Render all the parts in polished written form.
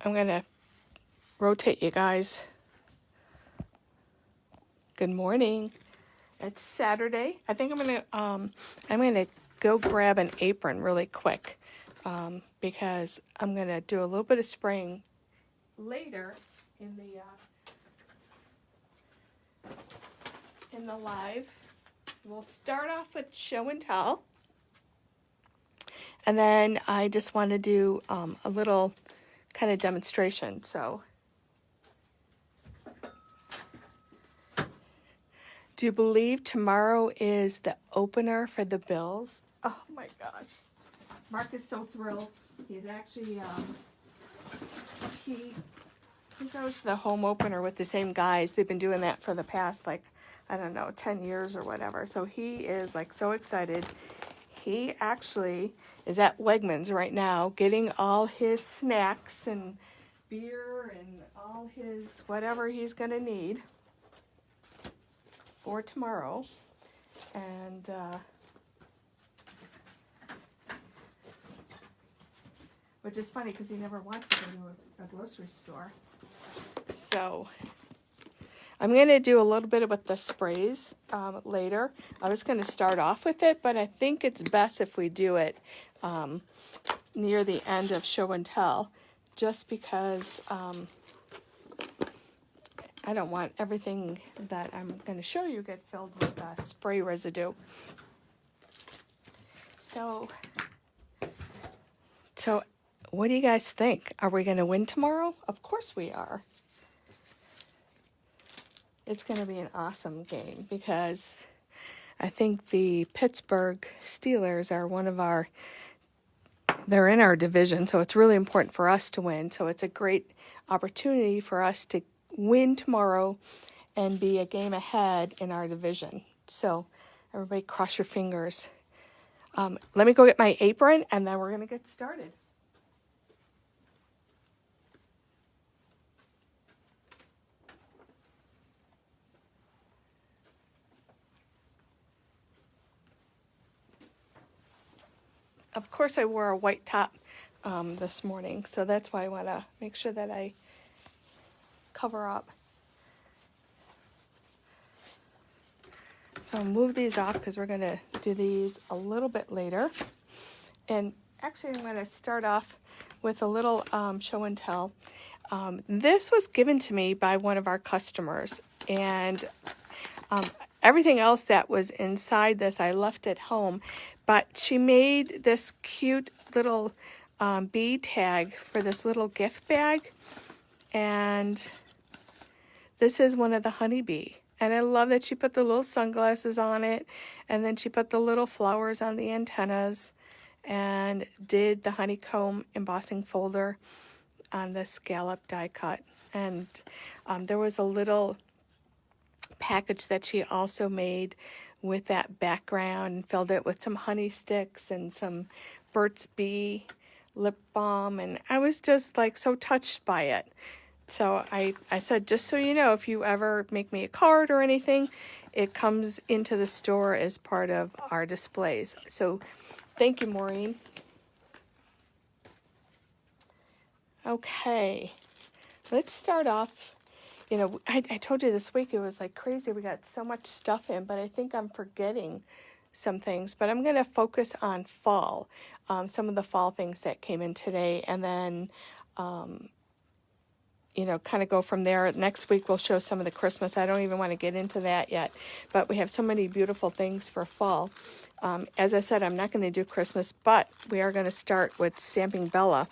I'm going to rotate you guys. Good morning. It's Saturday. I think I'm gonna go grab an apron really quick because I'm gonna do a little bit of spraying later in the live. We'll start off with show and tell, and then I just want to do a little kind of demonstration. So, do you believe tomorrow is the opener for the Bills? Oh my gosh. Mark is so thrilled. He's actually, he goes to the home opener with the same guys. They've been doing that for the past, 10 years or whatever. So he is so excited. He actually is at Wegmans right now getting all his snacks and beer and all his whatever he's going to need for tomorrow. And which is funny because he never wants to go to a grocery store. So I'm going to do a little bit with the sprays later. I was going to start off with it, but I think it's best if we do it near the end of show and tell, just because I don't want everything that I'm going to show you get filled with spray residue. So what do you guys think? Are we going to win tomorrow? Of course we are. It's going to be an awesome game because I think the Pittsburgh Steelers are they're in our division, so it's really important for us to win. So it's a great opportunity for us to win tomorrow and be a game ahead in our division. So everybody cross your fingers. Let me go get my apron and then we're going to get started. Of course, I wore a white top this morning, so that's why I want to make sure that I cover up. So I'll move these off because we're going to do these a little bit later. And actually, I'm going to start off with a little show and tell. This was given to me by one of our customers, and everything else that was inside this I left at home. But she made this cute little bee tag for this little gift bag. And this is one of the honeybee. And I love that she put the little sunglasses on it. And then she put the little flowers on the antennas. And did the honeycomb embossing folder on the scallop die cut. And there was a little package that she also made with that background and filled it with some honey sticks and some Burt's Bee lip balm, and I was just so touched by it. So I said, just so you know, if you ever make me a card or anything, it comes into the store as part of our displays. So thank you, Maureen. Okay, let's start off. I told you this week it was crazy. We got so much stuff in, but I think I'm forgetting some things. But I'm going to focus on fall, some of the fall things that came in today, and then, kind of go from there. Next week we'll show some of the Christmas. I don't even want to get into that yet, but we have so many beautiful things for fall. As I said, I'm not going to do Christmas, but we are going to start with Stamping Bella.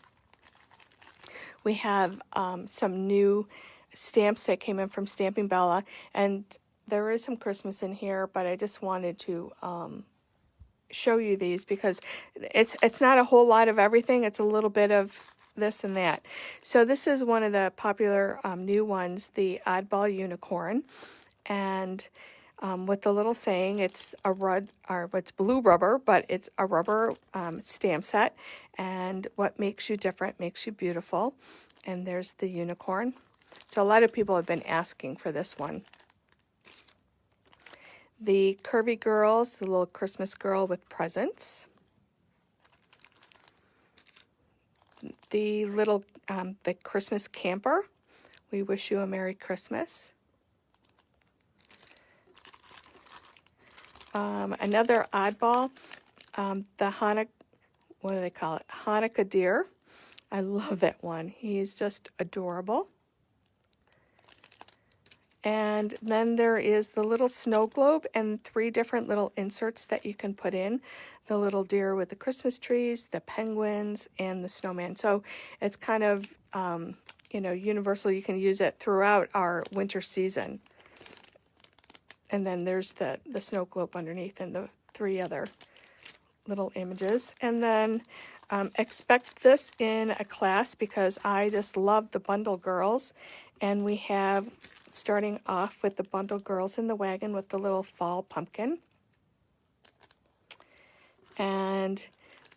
We have some new stamps that came in from Stamping Bella, and there is some Christmas in here, but I just wanted to show you these because it's not a whole lot of everything. It's a little bit of this and that. So this is one of the popular new ones, the Oddball Unicorn, and with the little saying, it's it's blue rubber, but it's a rubber stamp set, and what makes you different makes you beautiful. And there's the unicorn. So a lot of people have been asking for this one. The Curvy Girls, the little Christmas girl with presents. the little, the Christmas camper. We wish you a Merry Christmas. Another oddball, the Hanukkah, what do they call it? Hanukkah deer. I love that one. He's just adorable. And then there is the little snow globe and 3 different little inserts that you can put in. The little deer with the Christmas trees, the penguins, and the snowman. So it's kind of, you know, universal. You can use it throughout our winter season. And then there's the snow globe underneath and the 3 other little images. And then expect this in a class because I just love the Bundle Girls. And we have, starting off with the Bundle Girls in the wagon with the little fall pumpkin. And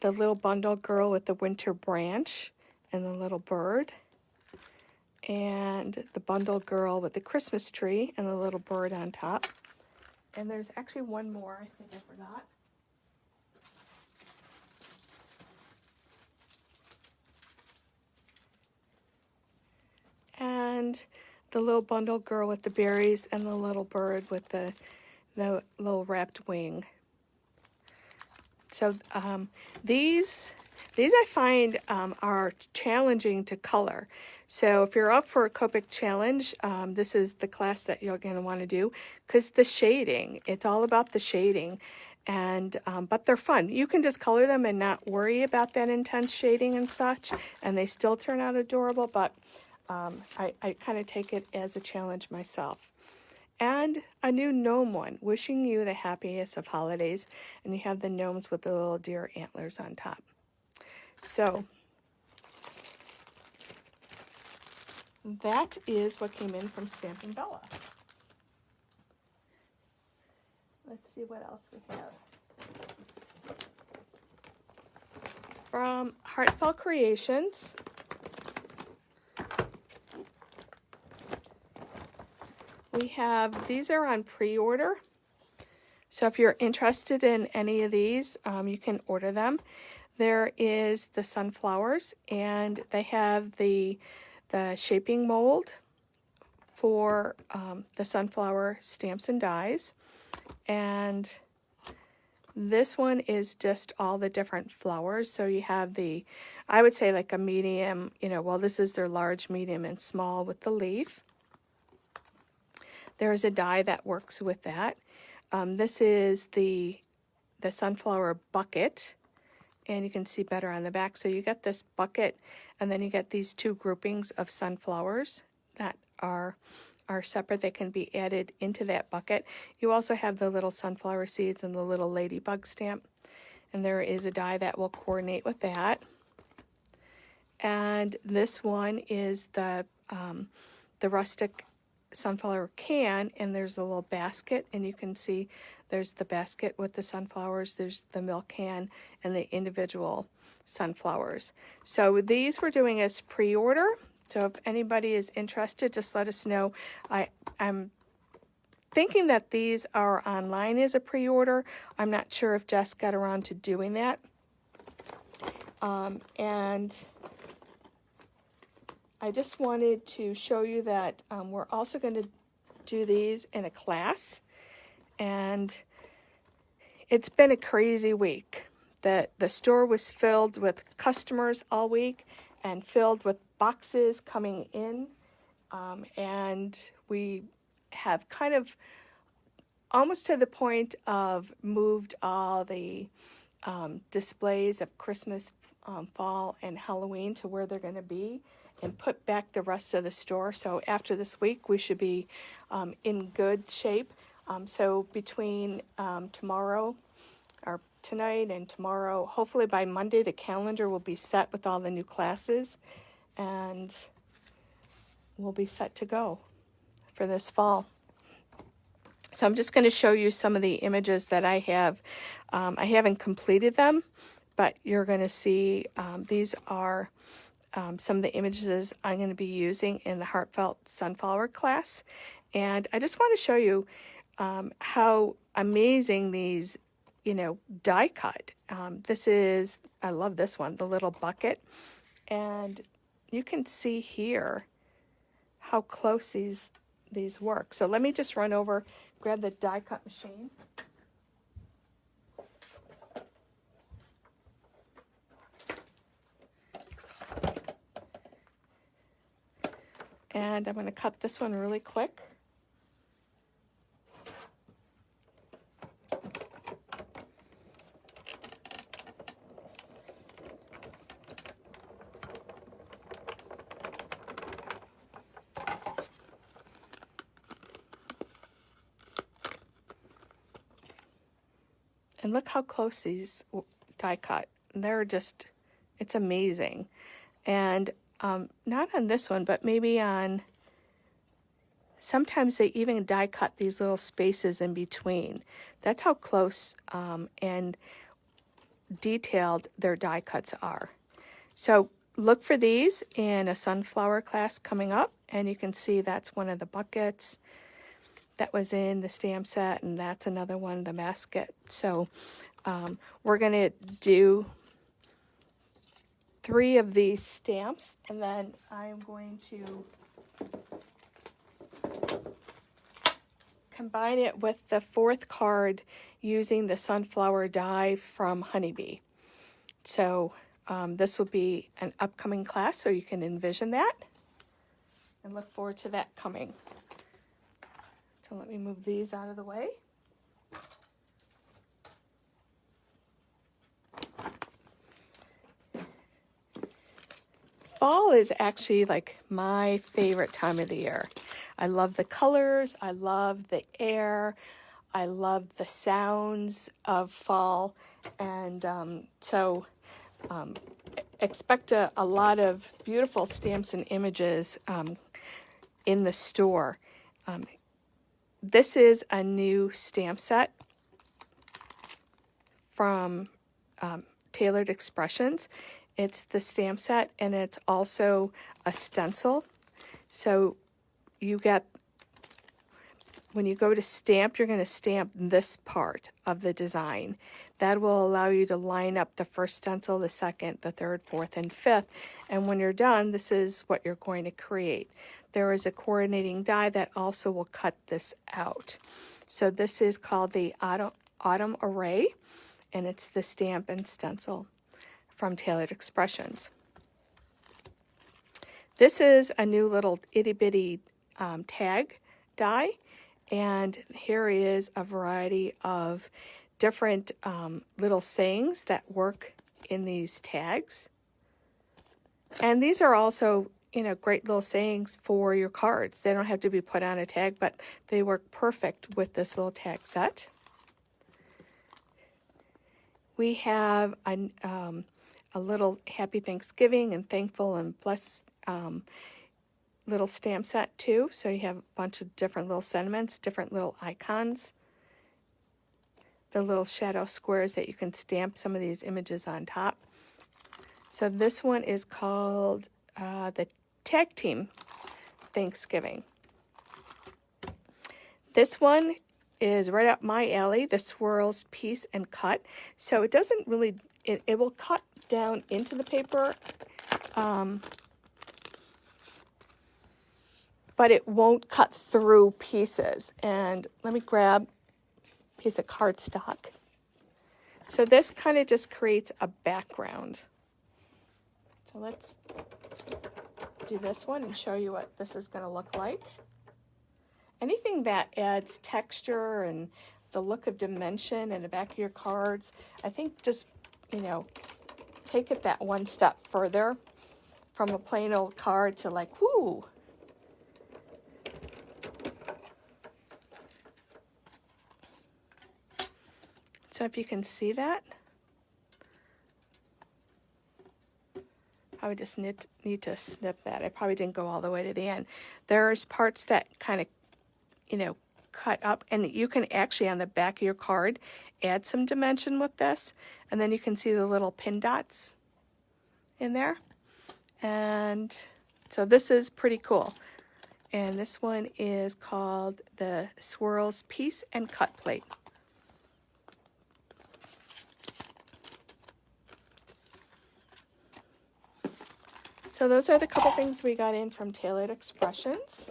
the little Bundle Girl with the winter branch and the little bird. And the Bundle Girl with the Christmas tree and the little bird on top. And there's actually one more I think I forgot. And the little Bundle Girl with the berries and the little bird with the little wrapped wing. So these I find are challenging to color. So if you're up for a Copic challenge, this is the class that you're going to want to do because the shading, it's all about the shading. And but they're fun. You can just color them and not worry about that intense shading and such, and they still turn out adorable, but I kind of take it as a challenge myself. And a new gnome one, wishing you the happiest of holidays. And you have the gnomes with the little deer antlers on top. So that is what came in from Stampin' Bella. Let's see what else we have. From Heartfelt Creations, we have, these are on pre-order. So if you're interested in any of these, you can order them. There is the sunflowers, and they have the shaping mold for the sunflower stamps and dies. And this one is just all the different flowers. So you have the, I would say like a medium, you know, well, this is their large, medium, and small with the leaf. There is a die that works with that. This is the sunflower bucket, and you can see better on the back. So you get this bucket, and then you get these 2 groupings of sunflowers that are separate. They can be added into that bucket. You also have the little sunflower seeds and the little ladybug stamp, and there is a die that will coordinate with that. And this one is the rustic sunflower can, and there's a little basket, and you can see there's the basket with the sunflowers, there's the milk can, and the individual sunflowers. So these we're doing as pre-order. So if anybody is interested, just let us know. I'm thinking that these are online as a pre-order. I'm not sure if Jess got around to doing that. And I just wanted to show you that we're also going to do these in a class. And it's been a crazy week. The store was filled with customers all week and filled with boxes coming in. And we have kind of almost to the point of moved all the displays of Christmas, fall, and Halloween to where they're going to be, and put back the rest of the store. So after this week, we should be in good shape. So between tomorrow, or tonight and tomorrow, hopefully by Monday, the calendar will be set with all the new classes, and we'll be set to go for this fall. So I'm just going to show you some of the images that I have. I haven't completed them, but you're going to see these are some of the images I'm going to be using in the Heartfelt Sunflower class. And I just want to show you how amazing these, die cut. This is, I love this one, the little bucket. And you can see here how close these work. So let me just run over, grab the die cut machine. And I'm going to cut this one really quick. And look how close these die cut. They're just, it's amazing. And not on this one, but maybe on, sometimes they even die cut these little spaces in between. That's how close and detailed their die cuts are. So look for these in a sunflower class coming up, and you can see that's one of the buckets that was in the stamp set, and that's another one, the basket. So we're going to do 3 of these stamps, and then I'm going to combine it with the 4th card using the sunflower die from Honeybee. So this will be an upcoming class, so you can envision that and look forward to that coming. So let me move these out of the way. Fall is actually like my favorite time of the year. I love the colors, I love the air, I love the sounds of fall, and expect a lot of beautiful stamps and images in the store. This is a new stamp set from Tailored Expressions. It's the stamp set, and it's also a stencil. So you get, when you go to stamp, you're going to stamp this part of the design. That will allow you to line up the first stencil, the second, the third, fourth, and fifth. And when you're done, this is what you're going to create. There is a coordinating die that also will cut this out. So this is called the Autumn Array, and it's the stamp and stencil from Tailored Expressions. This is a new little itty-bitty tag die, and here is a variety of different little sayings that work in these tags. And these are also, great little sayings for your cards. They don't have to be put on a tag, but they work perfect with this little tag set. We have a little Happy Thanksgiving and Thankful and Blessed little stamp set too. So you have a bunch of different little sentiments, different little icons. The little shadow squares that you can stamp some of these images on top. So this one is called the Tag Team Thanksgiving. This one is right up my alley, the Swirls Piece and Cut. So it doesn't really, it will cut down into the paper, but it won't cut through pieces. And let me grab a piece of cardstock. So this kind of just creates a background. So let's do this one and show you what this is going to look like. Anything that adds texture and the look of dimension in the back of your cards, I think just, take it that one step further from a plain old card to like, whoo. So if you can see that, I would just need to snip that. I probably didn't go all the way to the end. There's parts that kind of, cut up, and you can actually on the back of your card add some dimension with this, and then you can see the little pin dots in there. And so this is pretty cool. And this one is called the Swirls Piece and Cut Plate. So those are the couple things we got in from Tailored Expressions.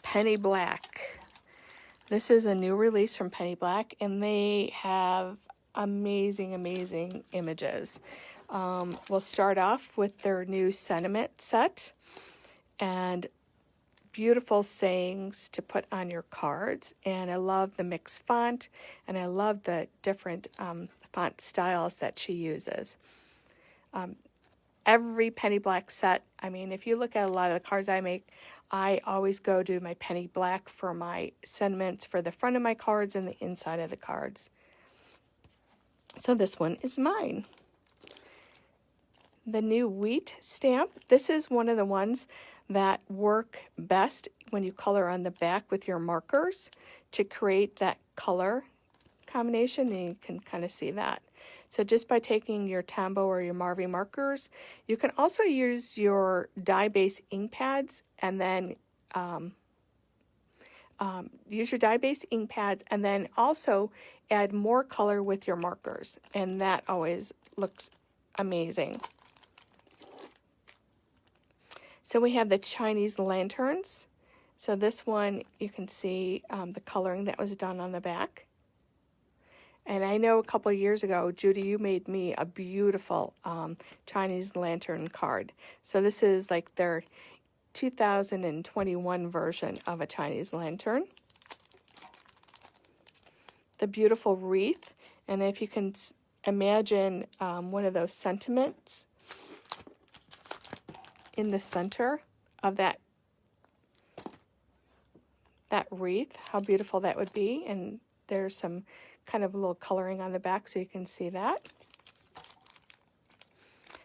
Penny Black. This is a new release from Penny Black, and they have amazing, amazing images. We'll start off with their new sentiment set and beautiful sayings to put on your cards. And I love the mixed font, and I love the different font styles that she uses. Every Penny Black set, I mean, if you look at a lot of the cards I make, I always go to my Penny Black for my sentiments for the front of my cards and the inside of the cards. So this one is mine. The new wheat stamp. This is one of the ones that work best when you color on the back with your markers to create that color combination, and you can kind of see that. So just by taking your Tombow or your Marvy markers, you can also use your dye-based ink pads and then use your dye-based ink pads and then also add more color with your markers, and that always looks amazing. So we have the Chinese lanterns. So this one, you can see the coloring that was done on the back. And I know a couple of years ago, Judy, you made me a beautiful Chinese lantern card. So this is like their 2021 version of a Chinese lantern. The beautiful wreath. And if you can imagine one of those sentiments in the center of that wreath, how beautiful that would be. And there's some kind of a little coloring on the back so you can see that.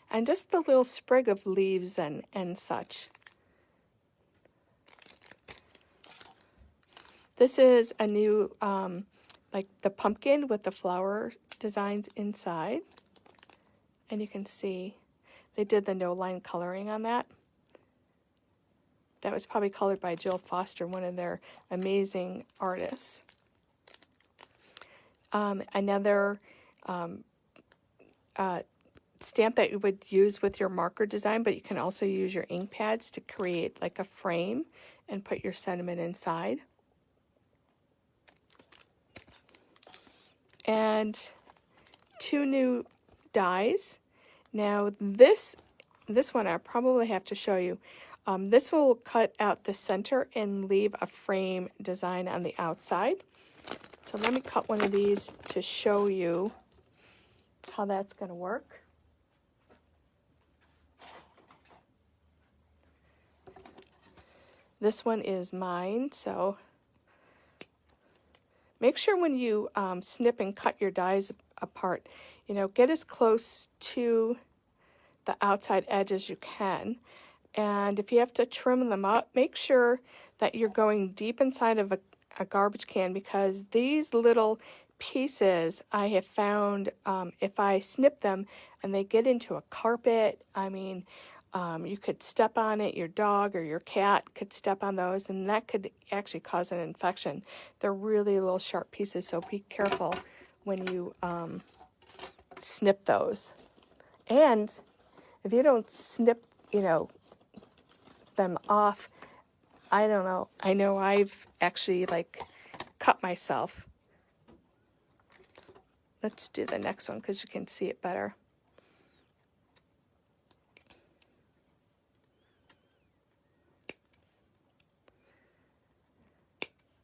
And just the little sprig of leaves and such. This is a new, like the pumpkin with the flower designs inside. And you can see they did the no-line coloring on that. That was probably colored by Jill Foster, one of their amazing artists. Another stamp that you would use with your marker design, but you can also use your ink pads to create like a frame and put your sentiment inside. And two new dies. Now this one I probably have to show you. This will cut out the center and leave a frame design on the outside. So let me cut one of these to show you how that's going to work. This one is mine, so make sure when you snip and cut your dies apart, you know, get as close to the outside edge as you can. And if you have to trim them up, make sure that you're going deep inside of a garbage can, because these little pieces I have found, if I snip them and they get into a carpet, I mean, you could step on it, your dog or your cat could step on those, and that could actually cause an infection. They're really little sharp pieces, so be careful when you snip those. And if you don't snip, you know, them off, I don't know. I know I've actually like cut myself. Let's do the next one because you can see it better.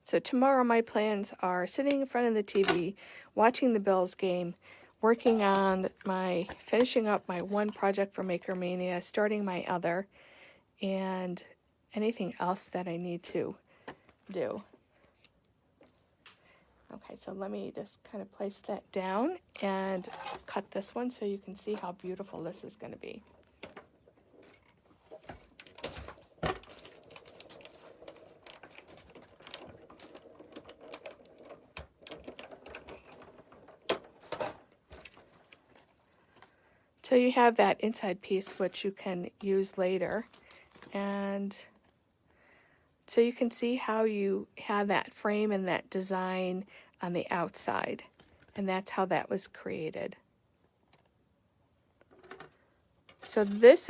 So tomorrow my plans are sitting in front of the TV, watching the Bills game, working on finishing up my one project for Maker Mania, starting my other, and anything else that I need to do. Okay, so let me just kind of place that down and cut this one so you can see how beautiful this is going to be. So you have that inside piece which you can use later, and So you can see how you have that frame and that design on the outside. And that's how that was created. So this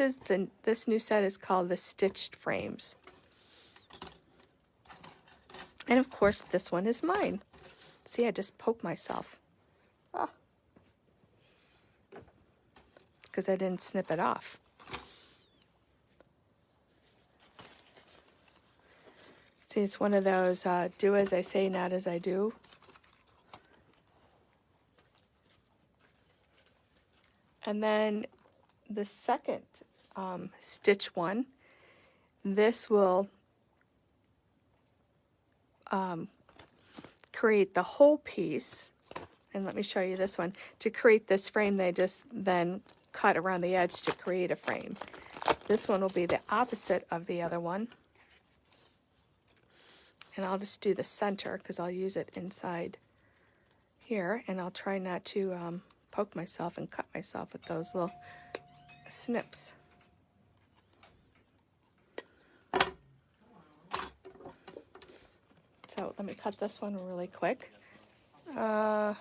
new set is called the Stitched Frames. And of course this one is mine. See, I just poked myself. Ah. Because I didn't snip it off. See, it's one of those do as I say, not as I do. And then the second stitch one, this will create the whole piece. And let me show you this one. To create this frame, they just then cut around the edge to create a frame. This one will be the opposite of the other one. And I'll just do the center because I'll use it inside here. And I'll try not to poke myself and cut myself with those little snips. So let me cut this one really quick. Heard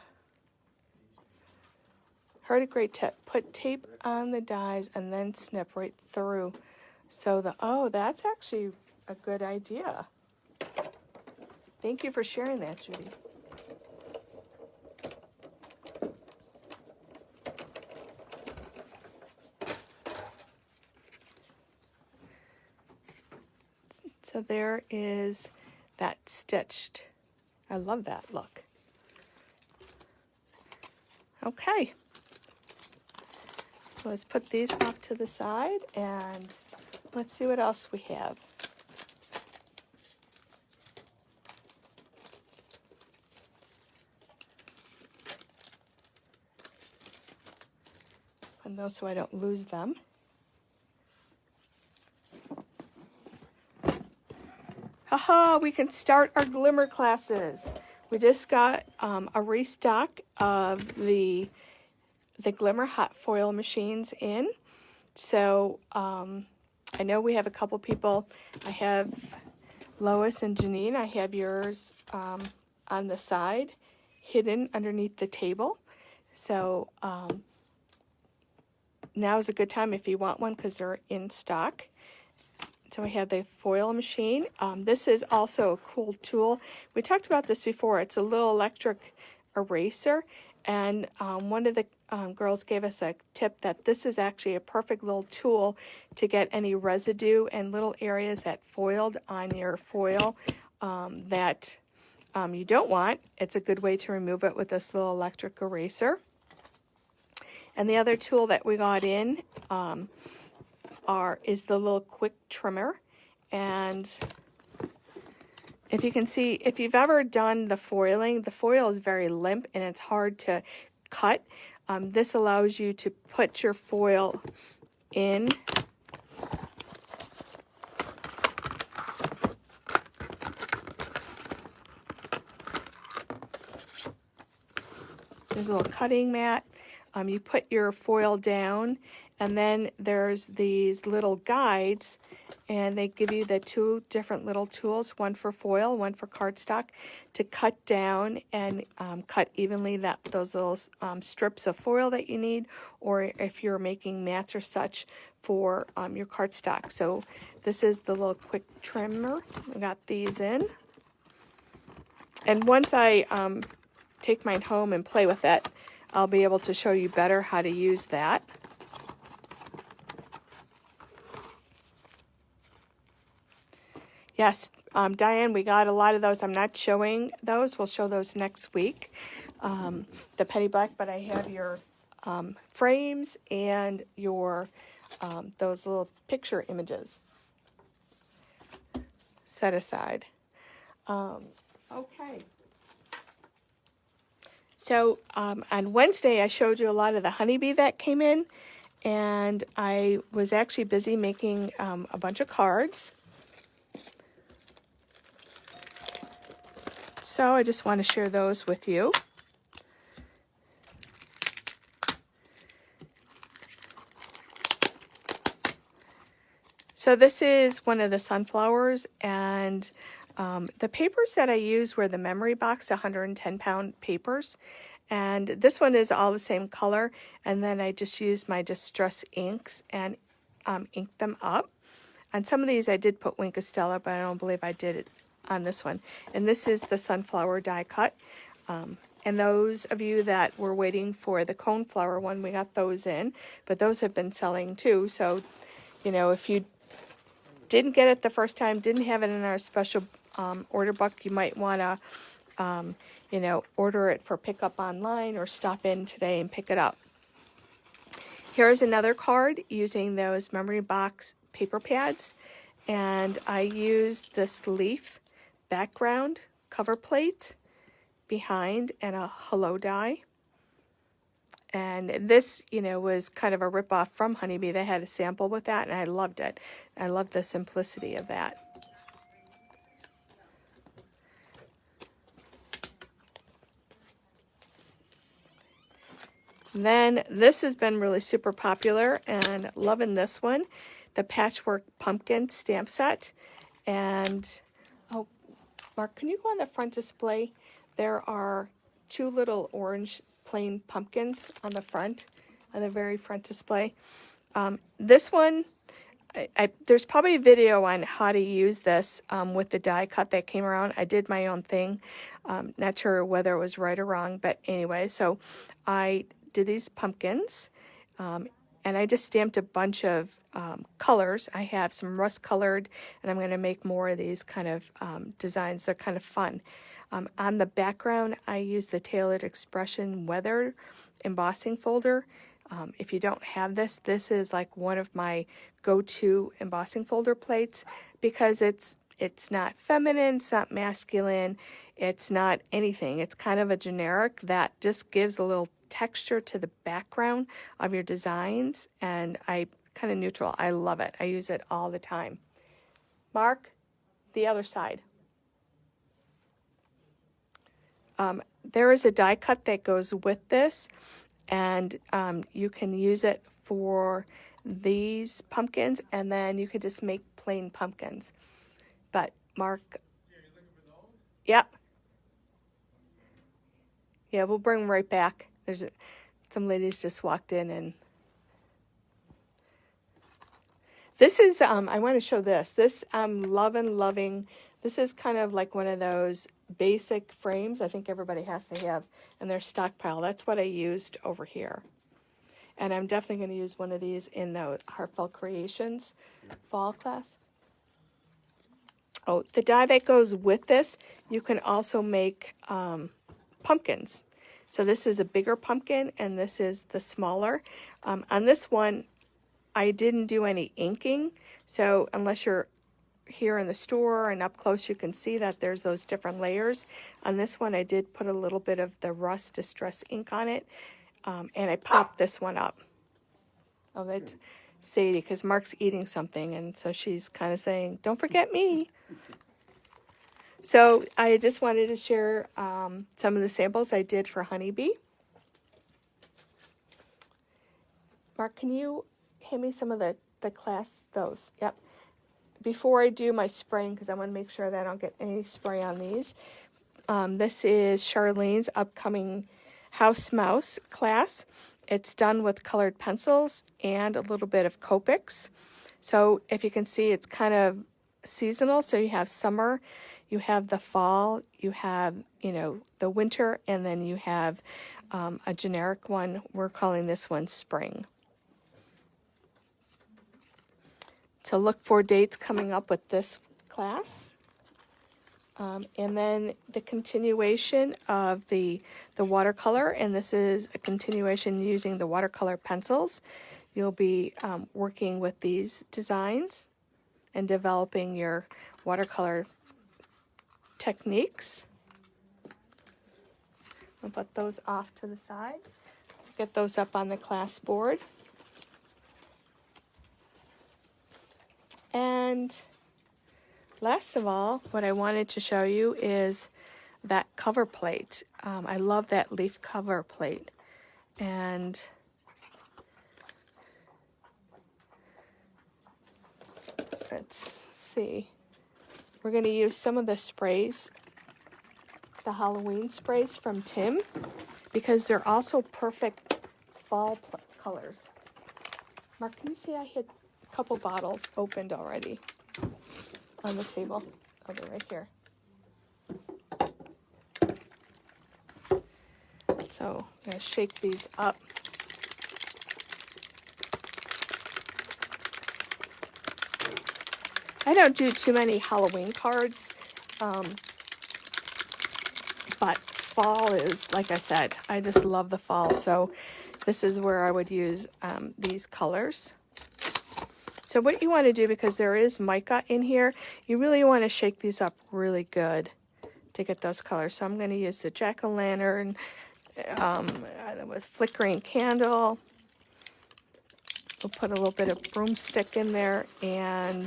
a great tip. Put tape on the dies and then snip right through. So that's actually a good idea. Thank you for sharing that, Judy. So there is that stitched. I love that look. Okay. Let's put these off to the side and let's see what else we have. And those so I don't lose them. Haha, we can start our Glimmer classes. We just got a restock of the Glimmer hot foil machines in. So I know we have a couple people. I have Lois and Janine. I have yours on the side, hidden underneath the table. So now is a good time if you want one because they're in stock. So we have the foil machine. This is also a cool tool. We talked about this before. It's a little electric eraser. And one of the girls gave us a tip that this is actually a perfect little tool to get any residue and little areas that foiled on your foil that you don't want. It's a good way to remove it with this little electric eraser. And the other tool that we got in is the little quick trimmer. And if you can see, if you've ever done the foiling, the foil is very limp and it's hard to cut. This allows you to put your foil in. There's a little cutting mat. You put your foil down, and then there's these little guides, and they give you the two different little tools, one for foil, one for cardstock, to cut down and cut evenly those little strips of foil that you need, or if you're making mats or such for your cardstock. So this is the little quick trimmer. I got these in. And once I take mine home and play with it, I'll be able to show you better how to use that. Yes, Diane, we got a lot of those. I'm not showing those. We'll show those next week. The Penny Black, but I have your frames and your those little picture images set aside. Okay. So on Wednesday, I showed you a lot of the honeybee that came in, and I was actually busy making a bunch of cards. So I just want to share those with you. So this is one of the sunflowers, and the papers that I used were the Memory Box 110-pound papers. And this one is all the same color, and then I just used my Distress inks and inked them up. On some of these I did put Wink of Stella, but I don't believe I did it on this one. And this is the sunflower die cut. And those of you that were waiting for the coneflower one, we got those in, but those have been selling too. So, you know, if you didn't get it the first time, didn't have it in our special order book, you might want to, you know, order it for pickup online or stop in today and pick it up. Here's another card using those Memory Box paper pads, and I used this leaf background cover plate behind and a hello die. And this, you know, was kind of a ripoff from Honeybee. They had a sample with that, and I loved it. I loved the simplicity of that. Then this has been really super popular, and loving this one, the Patchwork Pumpkin stamp set. And, oh, Mark, can you go on the front display? There are two little orange plain pumpkins on the front, on the very front display. This one, there's probably a video on how to use this with the die cut that came around. I did my own thing. Not sure whether it was right or wrong, but anyway, so I did these pumpkins, and I just stamped a bunch of colors. I have some rust colored, and I'm going to make more of these kind of designs. They're kind of fun. On the background, I used the Tailored Expression Weather embossing folder. If you don't have this, this is like one of my go-to embossing folder plates, because it's not feminine, it's not masculine, it's not anything. It's kind of a generic that just gives a little texture to the background of your designs, and I kind of neutral. I love it. I use it all the time. Mark, the other side. There is a die cut that goes with this, and you can use it for these pumpkins, and then you could just make plain pumpkins. But Mark, yep. Yeah, we'll bring them right back. There's some ladies just walked in, and this is, I want to show this. This I'm loving. This is kind of like one of those basic frames I think everybody has to have in their stockpile. That's what I used over here. And I'm definitely going to use one of these in the Heartfelt Creations fall class. Oh, the die that goes with this, you can also make pumpkins. So this is a bigger pumpkin, and this is the smaller. On this one, I didn't do any inking. So unless you're here in the store and up close, you can see that there's those different layers. On this one, I did put a little bit of the Rust Distress ink on it, and I popped this one up. Oh, that's Sadie, because Mark's eating something, and so she's kind of saying, don't forget me. So I just wanted to share some of the samples I did for Honeybee. Mark, can you hand me some of the class, those? Yep. Before I do my spraying, because I want to make sure that I don't get any spray on these, this is Charlene's upcoming House Mouse class. It's done with colored pencils and a little bit of Copics. So if you can see, it's kind of seasonal. So you have summer, you have the fall, you have, you know, the winter, and then you have a generic one. We're calling this one spring. So look for dates coming up with this class. And then the continuation of the watercolor, and this is a continuation using the watercolor pencils. You'll be working with these designs and developing your watercolor techniques. I'll put those off to the side. Get those up on the class board. And last of all, what I wanted to show you is that cover plate. I love that leaf cover plate. And let's see. We're going to use some of the sprays, the Halloween sprays from Tim, because they're also perfect fall colors. Mark, can you see I had a couple bottles opened already on the table? Oh, they're right here. So I'm going to shake these up. I don't do too many Halloween cards, but fall is, like I said, I just love the fall. So this is where I would use these colors. So what you want to do, because there is mica in here, you really want to shake these up really good to get those colors. So I'm going to use the jack-o'-lantern with flickering candle. We'll put a little bit of broomstick in there and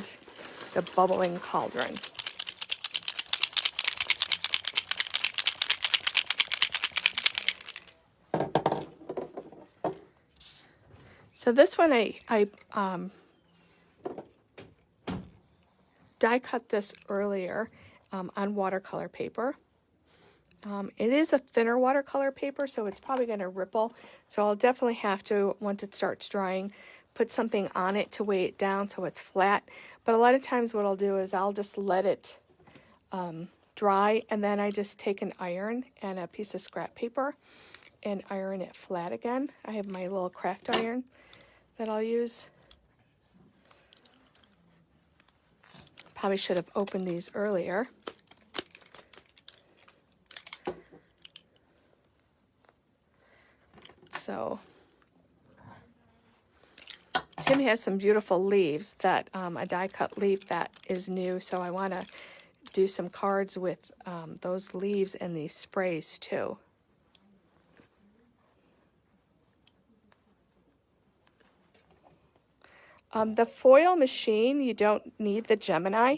the bubbling cauldron. So this one I die cut this earlier on watercolor paper. It is a thinner watercolor paper, so it's probably going to ripple. So I'll definitely have to, once it starts drying, put something on it to weigh it down so it's flat. But a lot of times what I'll do is I'll just let it dry, and then I just take an iron and a piece of scrap paper and iron it flat again. I have my little craft iron that I'll use. Probably should have opened these earlier. So Tim has some beautiful leaves that a die cut leaf that is new, so I want to do some cards with those leaves and these sprays too. The foil machine, you don't need the Gemini.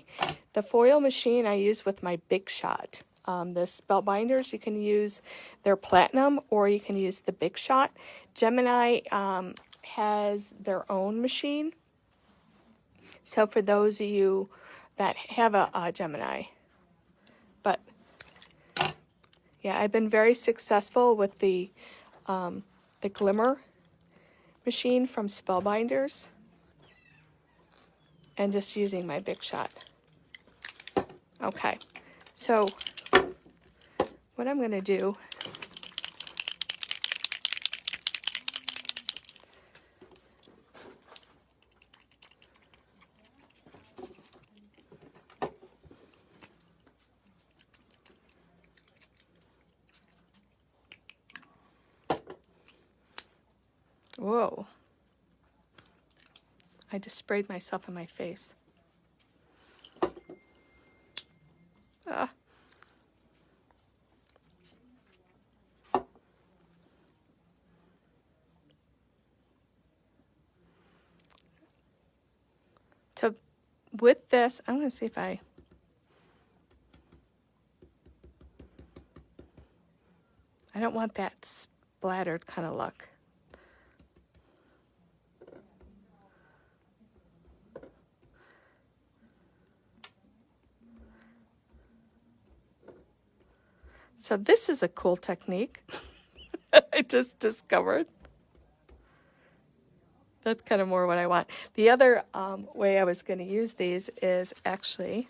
The foil machine I use with my Big Shot. The Spellbinders, you can use their Platinum or you can use the Big Shot. Gemini has their own machine. So for those of you that have a Gemini. But yeah, I've been very successful with the Glimmer machine from Spellbinders. And just using my Big Shot. Okay, so what I'm going to do, whoa, I just sprayed myself in my face. So with this, I'm going to see if I don't want that splattered kind of look. So this is a cool technique I just discovered. That's kind of more what I want. The other way I was going to use these is actually,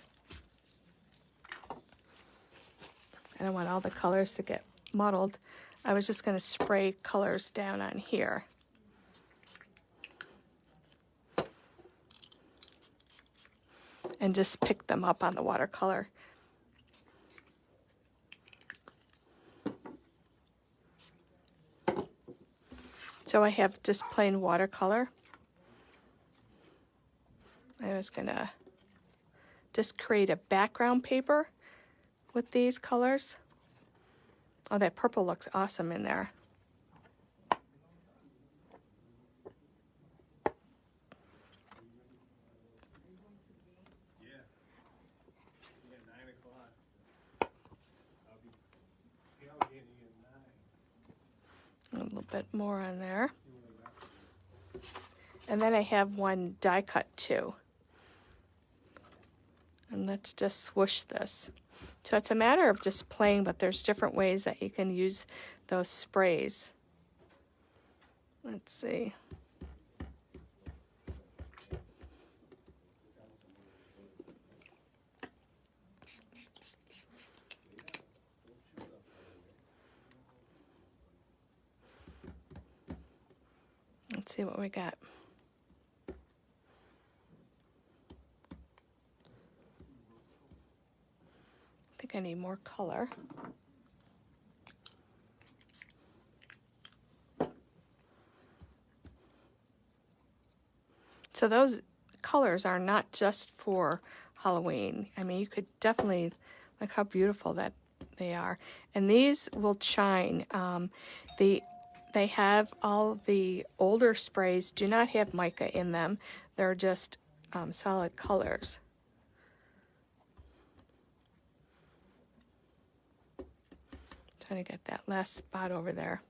I don't want all the colors to get muddled. I was just going to spray colors down on here. And just pick them up on the watercolor. So I have just plain watercolor. I was going to just create a background paper with these colors. Oh, that purple looks awesome in there. A little bit more on there. And then I have one die cut too. And let's just swoosh this. So it's a matter of just playing, but there's different ways that you can use those sprays. Let's see. Let's see what we got. I think I need more color. So those colors are not just for Halloween. I mean, you could definitely, look how beautiful that they are. And these will shine. They have all the older sprays do not have mica in them. They're just solid colors. Trying to get that last spot over there.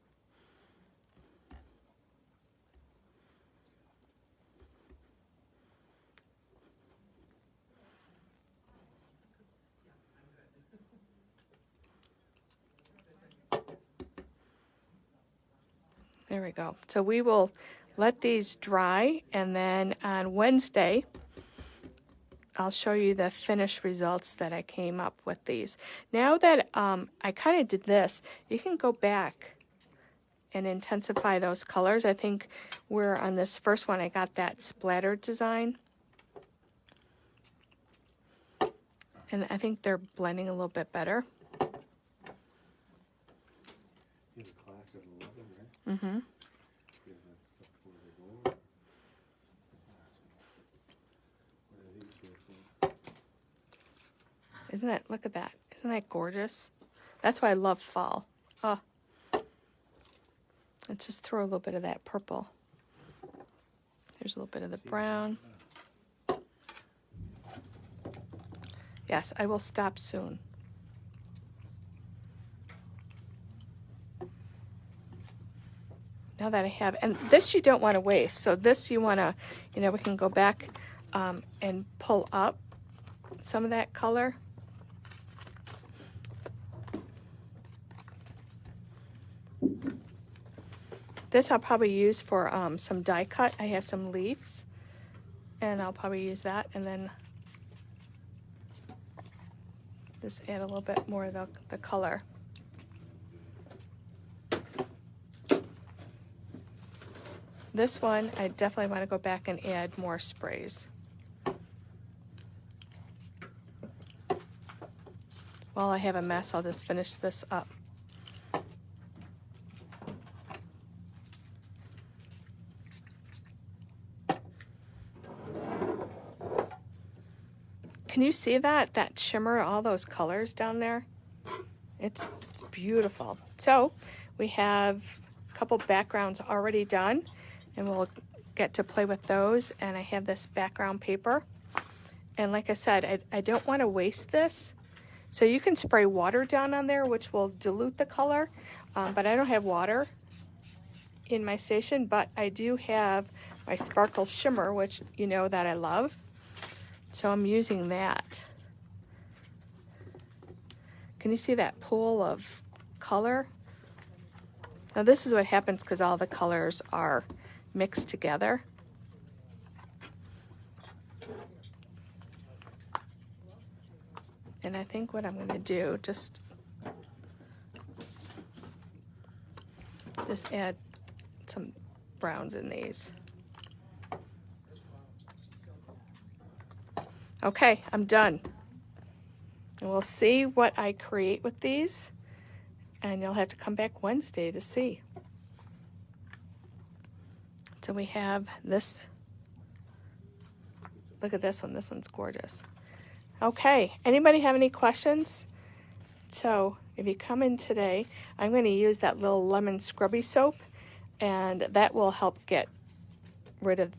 There we go. So we will let these dry, and then on Wednesday, I'll show you the finished results that I came up with these. Now that I kind of did this, you can go back and intensify those colors. I think we're on this first one, I got that splattered design. And I think they're blending a little bit better. You have a class at 11, right? Mm-hmm. You have a before they go. What are these here for? Isn't that, look at that. Isn't that gorgeous? That's why I love fall. Oh. Let's just throw a little bit of that purple. There's a little bit of the brown. Yes, I will stop soon. Now that I have, and this you don't want to waste. So this you want to, you know, we can go back and pull up some of that color. This I'll probably use for some die cut. I have some leaves, and I'll probably use that, and then just add a little bit more of the color. This one, I definitely want to go back and add more sprays. While I have a mess, I'll just finish this up. Can you see that shimmer, all those colors down there? It's beautiful. So we have a couple backgrounds already done, and we'll get to play with those. And I have this background paper. And like I said, I don't want to waste this. So you can spray water down on there, which will dilute the color, but I don't have water in my station, but I do have my Sparkle Shimmer, which you know that I love. So I'm using that. Can you see that pool of color? Now this is what happens because all the colors are mixed together. And I think what I'm going to do, just add some browns in these. Okay, I'm done. And we'll see what I create with these. And you'll have to come back Wednesday to see. So we have this. Look at this one. This one's gorgeous. Okay, anybody have any questions? So if you come in today, I'm going to use that little lemon scrubby soap, and that will help get rid of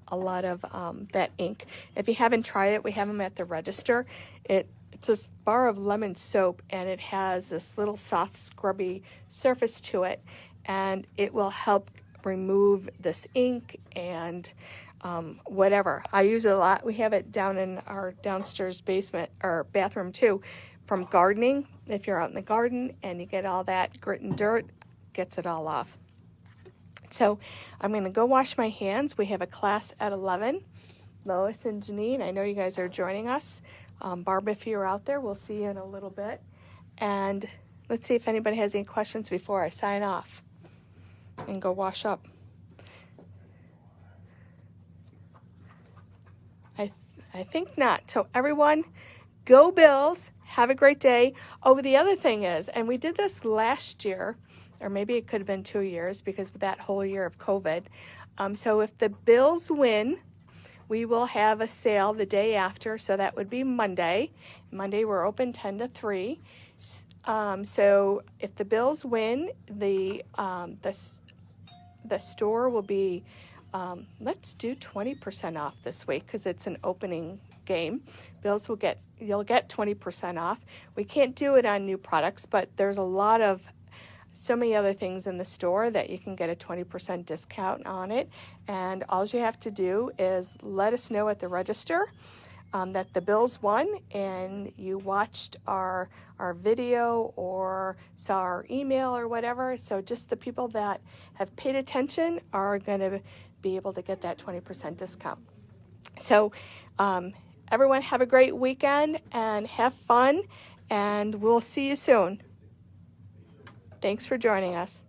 a lot of that ink. If you haven't tried it, we have them at the register. It's a bar of lemon soap, and it has this little soft scrubby surface to it, and it will help remove this ink and whatever. I use it a lot. We have it down in our downstairs basement or bathroom too, from gardening. If you're out in the garden and you get all that grit and dirt, gets it all off. So I'm going to go wash my hands. We have a class at 11. Lois and Janine, I know you guys are joining us. Barb, if you're out there, we'll see you in a little bit. And let's see if anybody has any questions before I sign off and go wash up. I think not. So everyone, go Bills. Have a great day. Oh, the other thing is, and we did this last year, or maybe it could have been 2 years because of that whole year of COVID. So if the Bills win, we will have a sale the day after. So that would be Monday. Monday we're open 10 to 3. So if the Bills win, the store will be, let's do 20% off this week because it's an opening game. Bills you'll get 20% off. We can't do it on new products, but there's so many other things in the store that you can get a 20% discount on it. And all you have to do is let us know at the register that the Bills won and you watched our video or saw our email or whatever. So just the people that have paid attention are going to be able to get that 20% discount. So everyone have a great weekend and have fun, and we'll see you soon. Thanks for joining us.